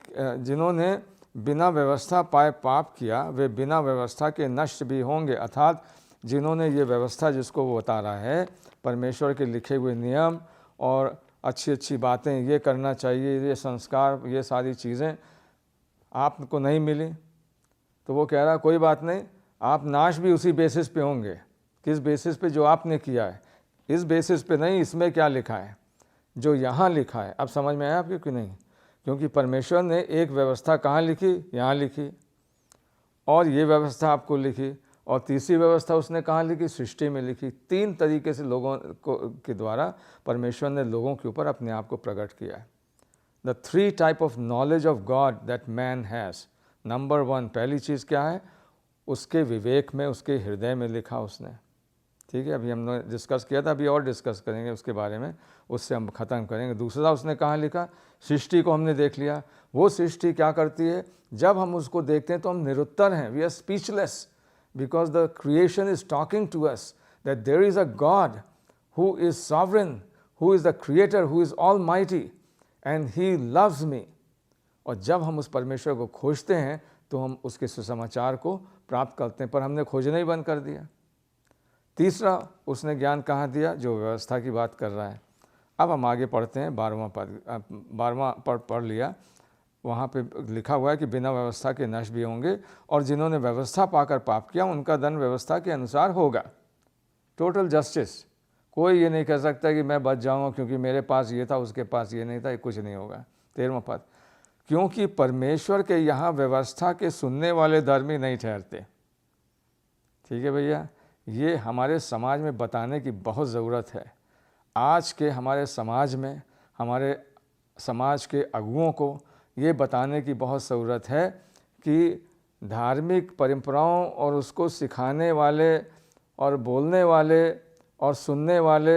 जिन्होंने बिना व्यवस्था पाए पाप किया वे बिना व्यवस्था के नष्ट भी होंगे। अर्थात जिन्होंने ये व्यवस्था, जिसको वो बता रहा है, परमेश्वर के लिखे हुए नियम और अच्छी अच्छी बातें, ये करना चाहिए, ये संस्कार, ये सारी चीज़ें आपको नहीं मिली, तो वो कह रहा कोई बात नहीं, आप नाश भी उसी बेसिस पे होंगे। किस बेसिस पे? जो आपने किया है, इस बेसिस पे नहीं। इसमें क्या लिखा है, जो यहाँ लिखा है। अब समझ में आया आपको कि नहीं? क्योंकि परमेश्वर ने एक व्यवस्था कहाँ लिखी? यहाँ लिखी, और ये व्यवस्था आपको लिखी, और तीसरी व्यवस्था उसने कहाँ लिखी? सृष्टि में लिखी। 3 तरीके से लोगों के द्वारा परमेश्वर ने लोगों के ऊपर अपने आप को प्रकट किया है। The 3 type of knowledge of God that man has. Number 1, पहली चीज़ क्या है? उसके विवेक में, उसके हृदय में लिखा उसने। ठीक है, अभी हमने डिस्कस किया था, अभी और डिस्कस करेंगे उसके बारे में, उससे हम ख़त्म करेंगे। दूसरा उसने कहाँ लिखा? सृष्टि को हमने देख लिया। वो सृष्टि क्या करती है? जब हम उसको देखते हैं तो हम निरुत्तर हैं, we are speechless, because the creation is talking to us that there is a God who is sovereign, who is the creator, who is almighty, and he loves me. और जब हम उस परमेश्वर को खोजते हैं तो हम उसके सुसमाचार को प्राप्त करते हैं, पर हमने खोजना ही बंद कर दिया। तीसरा उसने ज्ञान कहाँ दिया? जो व्यवस्था की बात कर रहा है। अब हम आगे पढ़ते हैं, 12वां पद। 12वां पद पढ़ लिया, वहाँ पे लिखा हुआ है कि बिना व्यवस्था के नष्ट भी होंगे, और जिन्होंने व्यवस्था पाकर पाप किया उनका दंड व्यवस्था के अनुसार होगा। Total justice. कोई ये नहीं कह सकता कि मैं बच जाऊँगा क्योंकि मेरे पास ये था, उसके पास ये नहीं था, ये कुछ नहीं होगा। 13वां पद, क्योंकि परमेश्वर के यहाँ व्यवस्था के सुनने वाले धर्मी नहीं ठहरते। ठीक है भैया, ये हमारे समाज में बताने की बहुत ज़रूरत है। आज के हमारे समाज में, हमारे समाज के अगुओं को ये बताने की बहुत ज़रूरत है कि धार्मिक परंपराओं और उसको सिखाने वाले और बोलने वाले और सुनने वाले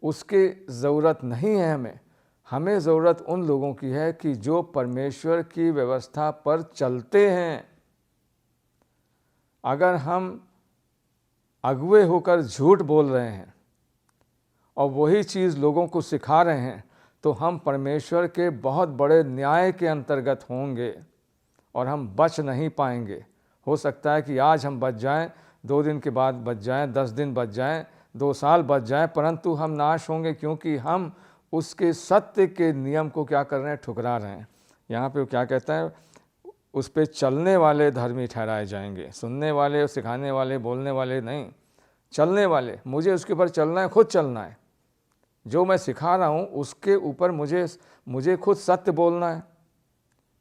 उसकी ज़रूरत नहीं है। हमें ज़रूरत उन लोगों की है कि जो परमेश्वर की व्यवस्था पर चलते हैं। अगर हम अगुए होकर झूठ बोल रहे हैं और वही चीज़ लोगों को सिखा रहे हैं तो हम परमेश्वर के बहुत बड़े न्याय के अंतर्गत होंगे और हम बच नहीं पाएंगे। हो सकता है कि आज हम बच जाएं, 2 दिन के बाद बच जाएं, 10 दिन बच जाएं, 2 साल बच जाएं, परंतु हम नाश होंगे क्योंकि हम उसके सत्य के नियम को क्या कर रहे हैं, ठुकरा रहे हैं। यहाँ पे वो क्या कहता है, उस पे चलने वाले धर्मी ठहराए जाएंगे। सुनने वाले, सिखाने वाले, बोलने वाले नहीं, चलने वाले। मुझे उसके ऊपर चलना है, खुद चलना है। जो मैं सिखा रहा हूँ उसके ऊपर मुझे खुद सत्य बोलना है।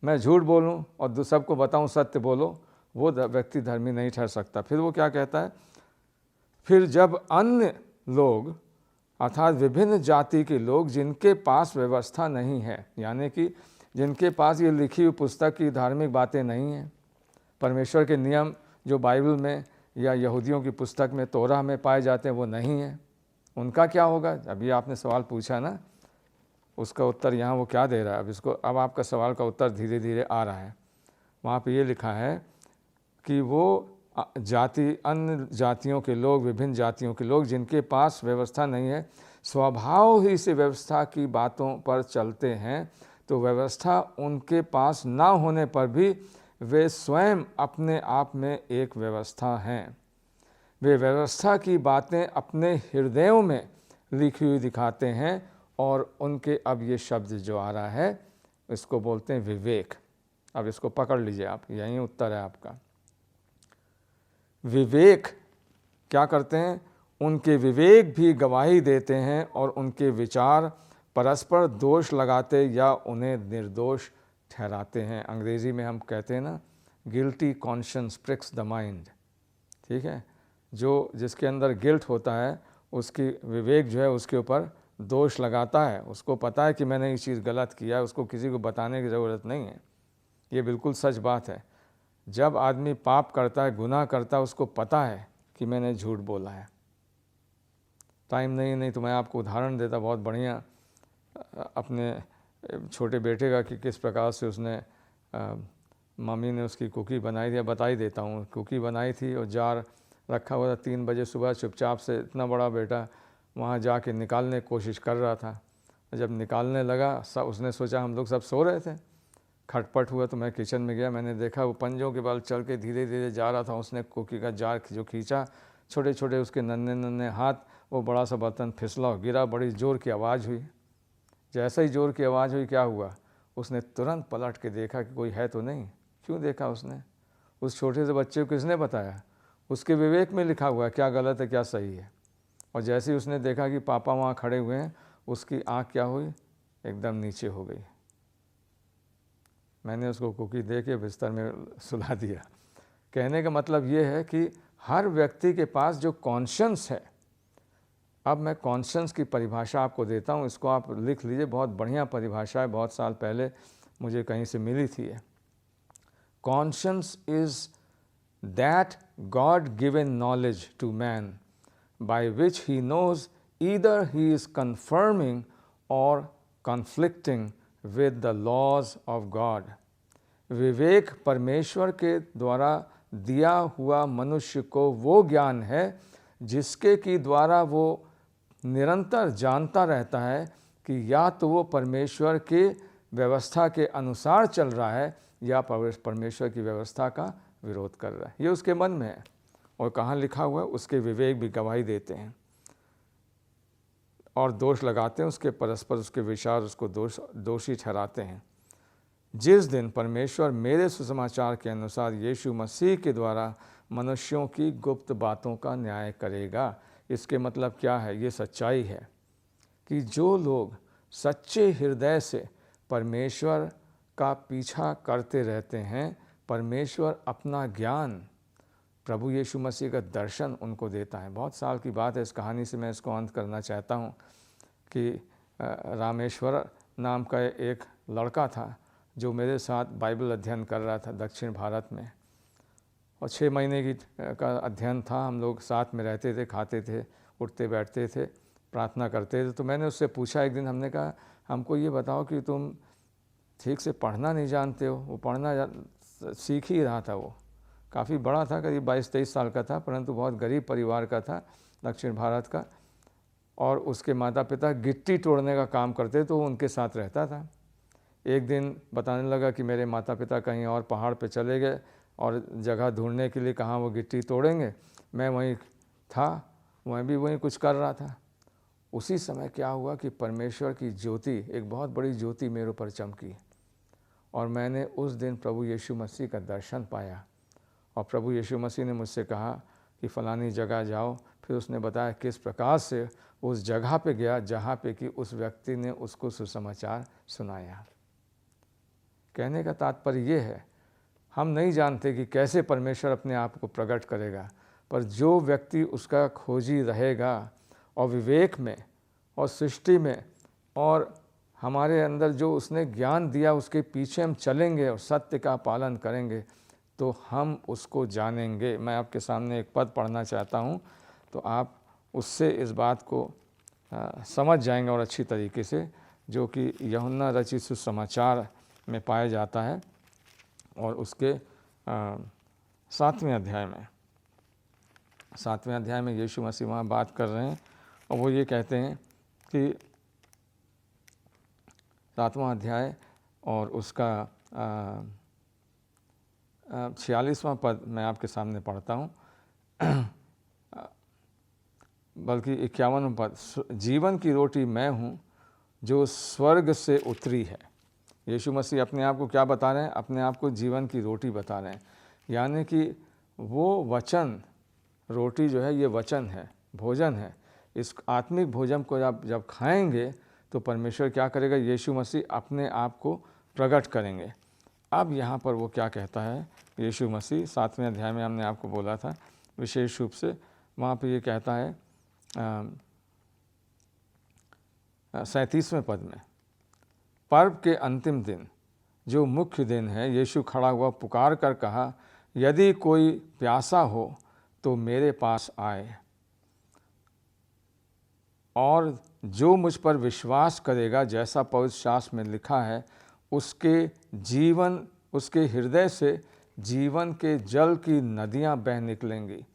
मैं झूठ बोलूँ और सबको बताऊँ सत्य बोलो, वो व्यक्ति धर्मी नहीं ठहर सकता। फिर वो क्या कहता है, फिर जब अन्य लोग अर्थात विभिन्न जाति के लोग जिनके पास व्यवस्था नहीं है, यानी कि जिनके पास ये लिखी हुई पुस्तक की धार्मिक बातें नहीं हैं, परमेश्वर के नियम जो बाइबल में या यहूदियों की पुस्तक में, तोरा में पाए जाते हैं, वो नहीं हैं, उनका क्या होगा? अभी आपने सवाल पूछा ना, उसका उत्तर यहाँ वो क्या दे रहा है। अब आपका सवाल का उत्तर धीरे धीरे आ रहा है। वहाँ पे ये लिखा है कि वो अन्य जातियों के लोग, विभिन्न जातियों के लोग जिनके पास व्यवस्था नहीं है, स्वभाव ही से व्यवस्था की बातों पर चलते हैं, तो व्यवस्था उनके पास ना होने पर भी वे स्वयं अपने आप में एक व्यवस्था हैं। वे व्यवस्था की बातें अपने हृदयों में लिखी हुई दिखाते हैं और उनके, अब ये शब्द जो आ रहा है इसको बोलते हैं विवेक। अब इसको पकड़ लीजिए आप, यही उत्तर है आपका। विवेक क्या करते हैं? उनके विवेक भी गवाही देते हैं और उनके विचार परस्पर दोष लगाते या उन्हें निर्दोष ठहराते हैं। अंग्रेज़ी में हम कहते हैं ना, guilty conscience prix the mind. ठीक है, जो जिसके अंदर गिल्ट होता है उसकी विवेक जो है उसके ऊपर दोष लगाता है। उसको पता है कि मैंने ये चीज़ गलत किया है, उसको किसी को बताने की ज़रूरत नहीं है। ये बिल्कुल सच बात है। जब आदमी पाप करता है, गुनाह करता है, उसको पता है कि मैंने झूठ बोला है। टाइम नहीं तो मैं आपको उदाहरण देता बहुत बढ़िया अपने छोटे बेटे का, कि किस प्रकार से उसने मम्मी ने उसकी कुकी बनाई थी। बता ही देता हूँ, कुकी बनाई थी और जार रखा हुआ था। 3 बजे सुबह चुपचाप से इतना बड़ा बेटा वहाँ जाके निकालने की कोशिश कर रहा था। जब निकालने लगा, सब उसने सोचा हम लोग सब सो रहे थे, खटपट हुआ तो मैं किचन में गया। मैंने देखा वो पंजों के बल चल के धीरे धीरे जा रहा था। उसने कुकी का जार जो खींचा, छोटे छोटे उसके नन्हे नन्हे हाथ, वो बड़ा सा बर्तन फिसला और गिरा। बड़ी ज़ोर की आवाज़ हुई। जैसे ही ज़ोर की आवाज़ हुई, क्या हुआ, उसने तुरंत पलट के देखा कि कोई है तो नहीं। क्यों देखा उसने? उस छोटे से बच्चे को किसने बताया? उसके विवेक में लिखा हुआ है क्या गलत है क्या सही है। और जैसे ही उसने देखा कि पापा वहाँ खड़े हुए हैं, उसकी आँख क्या हुई, एकदम नीचे हो गई। मैंने उसको कुकी दे के बिस्तर में सुला दिया। कहने का मतलब ये है कि हर व्यक्ति के पास जो कॉन्शियंस है, अब मैं कॉन्शियंस की परिभाषा आपको देता हूँ, इसको आप लिख लीजिए। बहुत बढ़िया परिभाषा है, बहुत साल पहले मुझे कहीं से मिली थी। Conscience is that God given knowledge to man by which he knows either he is confirming or conflicting with the laws of God। विवेक परमेश्वर के द्वारा दिया हुआ मनुष्य को वो ज्ञान है जिसके की द्वारा वो निरंतर जानता रहता है कि या तो वो परमेश्वर के व्यवस्था के अनुसार चल रहा है या परमेश्वर की व्यवस्था का विरोध कर रहा है। ये उसके मन में है। और कहाँ लिखा हुआ है, उसके विवेक भी गवाही देते हैं और दोष लगाते हैं उसके परस्पर, उसके विचार उसको दोषी ठहराते हैं। जिस दिन परमेश्वर मेरे सुसमाचार के अनुसार यीशु मसीह के द्वारा मनुष्यों की गुप्त बातों का न्याय करेगा। इसके मतलब क्या है? ये सच्चाई है कि जो लोग सच्चे हृदय से परमेश्वर का पीछा करते रहते हैं, परमेश्वर अपना ज्ञान, प्रभु यीशु मसीह का दर्शन उनको देता है। बहुत साल की बात है, इस कहानी से मैं इसको अंत करना चाहता हूँ कि रामेश्वर नाम का एक लड़का था जो मेरे साथ बाइबल अध्ययन कर रहा था दक्षिण भारत में, और 6 महीने की का अध्ययन था। हम लोग साथ में रहते थे, खाते थे, उठते बैठते थे, प्रार्थना करते थे। तो मैंने उससे पूछा एक दिन, हमने कहा हमको ये बताओ कि तुम ठीक से पढ़ना नहीं जानते हो। वो पढ़ना सीख ही रहा था। वो काफ़ी बड़ा था, करीब 22-23 साल का था, परंतु बहुत गरीब परिवार का था, दक्षिण भारत का, और उसके माता पिता गिट्टी तोड़ने का काम करते, तो वो उनके साथ रहता था। एक दिन बताने लगा कि मेरे माता पिता कहीं और पहाड़ पे चले गए और जगह ढूंढने के लिए कहाँ वो गिट्टी तोड़ेंगे। मैं वहीं था, मैं भी वहीं कुछ कर रहा था। उसी समय क्या हुआ कि परमेश्वर की ज्योति, एक बहुत बड़ी ज्योति मेरे ऊपर चमकी, और मैंने उस दिन प्रभु यीशु मसीह का दर्शन पाया। और प्रभु यीशु मसीह ने मुझसे कहा कि फ़लानी जगह जाओ। फिर उसने बताया किस प्रकार से उस जगह पे गया जहाँ पे कि उस व्यक्ति ने उसको सुसमाचार सुनाया। कहने का तात्पर्य ये है, हम नहीं जानते कि कैसे परमेश्वर अपने आप को प्रकट करेगा, पर जो व्यक्ति उसका खोजी रहेगा और विवेक में और सृष्टि में और हमारे अंदर जो उसने ज्ञान दिया उसके पीछे हम चलेंगे और सत्य का पालन करेंगे, तो हम उसको जानेंगे। मैं आपके सामने एक पद पढ़ना चाहता हूँ, तो आप उससे इस बात को समझ जाएंगे और अच्छी तरीके से, जो कि यूहन्ना रचित सुसमाचार में पाया जाता है, और उसके 7वें अध्याय में यीशु मसीह वहाँ बात कर रहे हैं, और वो ये कहते हैं कि 7वां अध्याय और उसका 46वां पद मैं आपके सामने पढ़ता हूँ, बल्कि 51वां पद, जीवन की रोटी मैं हूँ जो स्वर्ग से उतरी है। यीशु मसीह अपने आप को क्या बता रहे हैं? अपने आप को जीवन की रोटी बता रहे हैं। यानी कि वो वचन, रोटी जो है ये वचन है, भोजन है। इस आत्मिक भोजन को आप जब खाएंगे तो परमेश्वर क्या करेगा? यीशु मसीह अपने आप को प्रकट करेंगे। अब यहाँ पर वो क्या कहता है यीशु मसीह? 7वें अध्याय में हमने आपको बोला था विशेष रूप से, वहाँ पे ये कहता है 37वें पद में, पर्व के अंतिम दिन जो मुख्य दिन है, यीशु खड़ा हुआ पुकार कर कहा, यदि कोई प्यासा हो तो मेरे पास आए, और जो मुझ पर विश्वास करेगा, जैसा पवित्र शास्त्र में लिखा है, उसके हृदय से जीवन के जल की नदियां बह निकलेंगी।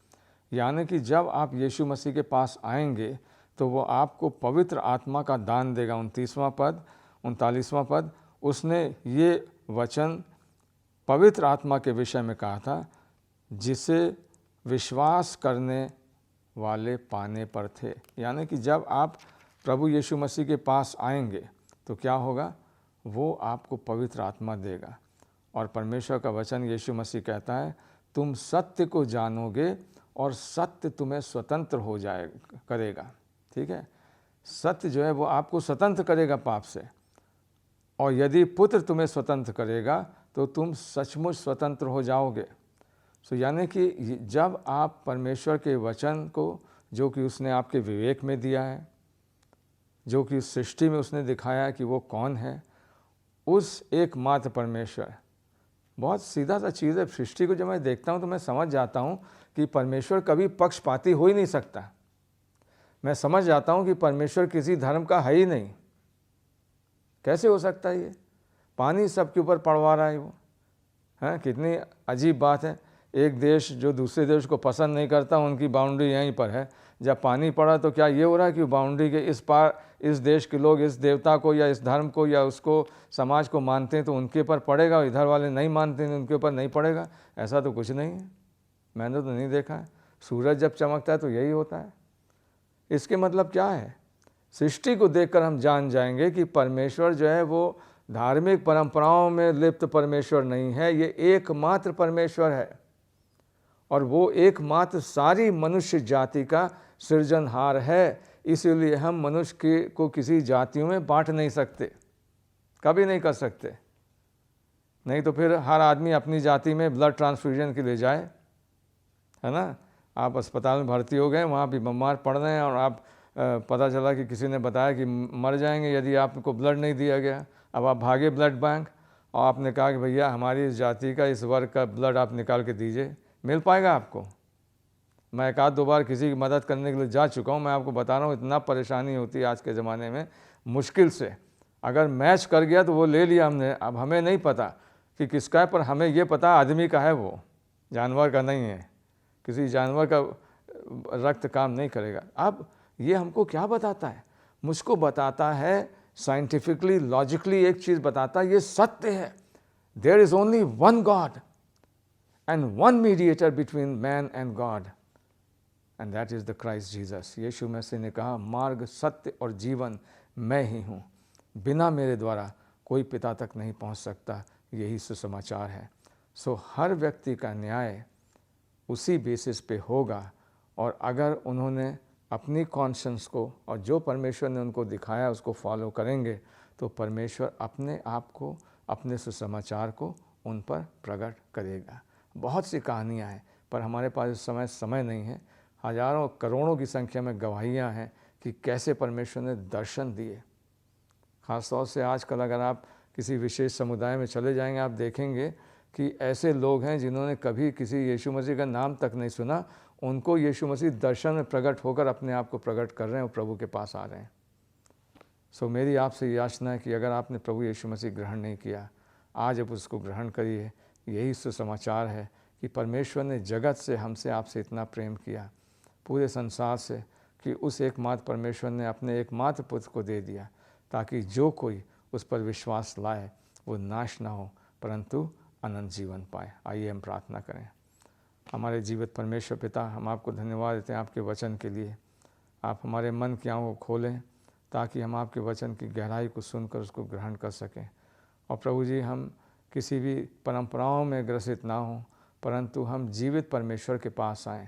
यानी कि जब आप यीशु मसीह के पास आएंगे तो वो आपको पवित्र आत्मा का दान देगा। 29वां पद, 39वां पद, उसने ये वचन पवित्र आत्मा के विषय में कहा था, जिसे विश्वास करने वाले पाने पर थे। यानी कि जब आप प्रभु यीशु मसीह के पास आएंगे तो क्या होगा? वो आपको पवित्र आत्मा देगा। और परमेश्वर का वचन यीशु मसीह कहता है, तुम सत्य को जानोगे और सत्य तुम्हें स्वतंत्र हो करेगा। ठीक है, सत्य जो है वो आपको स्वतंत्र करेगा पाप से, और यदि पुत्र तुम्हें स्वतंत्र करेगा तो तुम सचमुच स्वतंत्र हो जाओगे। सो यानी कि जब आप परमेश्वर के वचन को, जो कि उसने आपके विवेक में दिया है, जो कि उस सृष्टि में उसने दिखाया कि वो कौन है, उस एकमात्र परमेश्वर, बहुत सीधा सा चीज़ है। सृष्टि को जब मैं देखता हूँ तो मैं समझ जाता हूँ कि परमेश्वर कभी पक्षपाती हो ही नहीं सकता। मैं समझ जाता हूँ कि परमेश्वर किसी धर्म का है ही नहीं। कैसे हो सकता है ये? पानी सबके ऊपर पड़वा रहा है वो, हैं? कितनी अजीब बात है। एक देश जो दूसरे देश को पसंद नहीं करता, उनकी बाउंड्री यहीं पर है। जब पानी पड़ा तो क्या ये हो रहा है कि बाउंड्री के इस पार इस देश के लोग इस देवता को या इस धर्म को या उसको समाज को मानते हैं तो उनके ऊपर पड़ेगा, और इधर वाले नहीं मानते हैं उनके ऊपर नहीं पड़ेगा? ऐसा तो कुछ नहीं है, मैंने तो नहीं देखा है। सूरज जब चमकता है तो यही होता है। इसके मतलब क्या है? सृष्टि को देखकर हम जान जाएंगे कि परमेश्वर जो है वो धार्मिक परंपराओं में लिप्त परमेश्वर नहीं है, ये एकमात्र परमेश्वर है, और वो एकमात्र सारी मनुष्य जाति का सृजनहार है। इसीलिए हम मनुष्य को किसी जातियों में बांट नहीं सकते, कभी नहीं कर सकते। नहीं तो फिर हर आदमी अपनी जाति में ब्लड ट्रांसफ्यूजन के लिए जाए, है ना। आप अस्पताल में भर्ती हो गए, वहाँ भी बीमार पड़ रहे हैं और आप पता चला कि किसी ने बताया कि मर जाएंगे यदि आपको ब्लड नहीं दिया गया। अब आप भागे ब्लड बैंक और आपने कहा कि भैया हमारी इस जाति का, इस वर्ग का ब्लड आप निकाल के दीजिए, मिल पाएगा आपको? मैं एक आध दो बार किसी की मदद करने के लिए जा चुका हूँ, मैं आपको बता रहा हूँ इतना परेशानी होती है आज के ज़माने में, मुश्किल से। अगर मैच कर गया तो वो ले लिया हमने, अब हमें नहीं पता कि किसका है, पर हमें ये पता आदमी का है, वो जानवर का नहीं है। किसी जानवर का रक्त काम नहीं करेगा। अब ये हमको क्या बताता है? मुझको बताता है साइंटिफिकली, लॉजिकली एक चीज़ बताता है, ये सत्य है। There is only one God and one mediator between man and God, and that is the Christ Jesus. Yeshu Masih ने कहा, मार्ग, सत्य और जीवन मैं ही हूँ, बिना मेरे द्वारा कोई पिता तक नहीं पहुँच सकता। यही सुसमाचार है। सो हर व्यक्ति का न्याय उसी बेसिस पे होगा, और अगर उन्होंने अपनी कॉन्शियंस को और जो परमेश्वर ने उनको दिखाया उसको फॉलो करेंगे, तो परमेश्वर अपने आप को, अपने सुसमाचार को उन पर प्रकट करेगा। बहुत सी कहानियाँ हैं, पर हमारे पास इस समय नहीं है। हजारों करोड़ों की संख्या में गवाहियाँ हैं कि कैसे परमेश्वर ने दर्शन दिए। ख़ासतौर से आजकल अगर आप किसी विशेष समुदाय में चले जाएंगे, आप देखेंगे कि ऐसे लोग हैं जिन्होंने कभी किसी यीशु मसीह का नाम तक नहीं सुना, उनको यीशु मसीह दर्शन में प्रकट होकर अपने आप को प्रकट कर रहे हैं और प्रभु के पास आ रहे हैं। सो मेरी आपसे याचना है कि अगर आपने प्रभु यीशु मसीह ग्रहण नहीं किया, आज अब उसको ग्रहण करिए। यही सुसमाचार है कि परमेश्वर ने जगत से, हमसे, आपसे इतना प्रेम किया, पूरे संसार से, कि उस एकमात्र परमेश्वर ने अपने एकमात्र पुत्र को दे दिया, ताकि जो कोई उस पर विश्वास लाए वो नाश ना हो परंतु अनंत जीवन पाए। आइए हम प्रार्थना करें। हमारे जीवित परमेश्वर पिता, हम आपको धन्यवाद देते हैं आपके वचन के लिए। आप हमारे मन की आँखों को खोलें ताकि हम आपके वचन की गहराई को सुनकर उसको ग्रहण कर सकें। और प्रभु जी, हम किसी भी परंपराओं में ग्रसित ना हों, परंतु हम जीवित परमेश्वर के पास आएँ।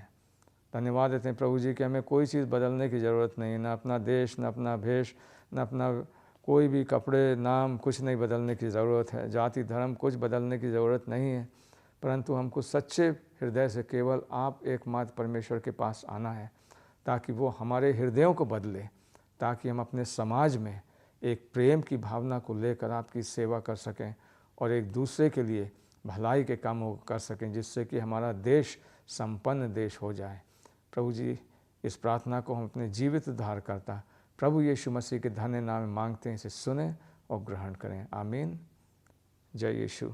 धन्यवाद देते हैं प्रभु जी कि हमें कोई चीज़ बदलने की ज़रूरत नहीं है, ना अपना देश, ना अपना भेष, ना अपना कोई भी कपड़े, नाम, कुछ नहीं बदलने की ज़रूरत है। जाति, धर्म, कुछ बदलने की ज़रूरत नहीं है, परंतु हमको सच्चे हृदय से केवल आप एकमात्र परमेश्वर के पास आना है, ताकि वो हमारे हृदयों को बदले, ताकि हम अपने समाज में एक प्रेम की भावना को लेकर आपकी सेवा कर सकें और एक दूसरे के लिए भलाई के कामों को कर सकें, जिससे कि हमारा देश संपन्न देश हो जाए। प्रभु जी, इस प्रार्थना को हम अपने जीवित उद्धारकर्ता प्रभु यीशु मसीह के धन्य नाम में मांगते हैं, इसे सुने और ग्रहण करें। आमीन। जय यीशु।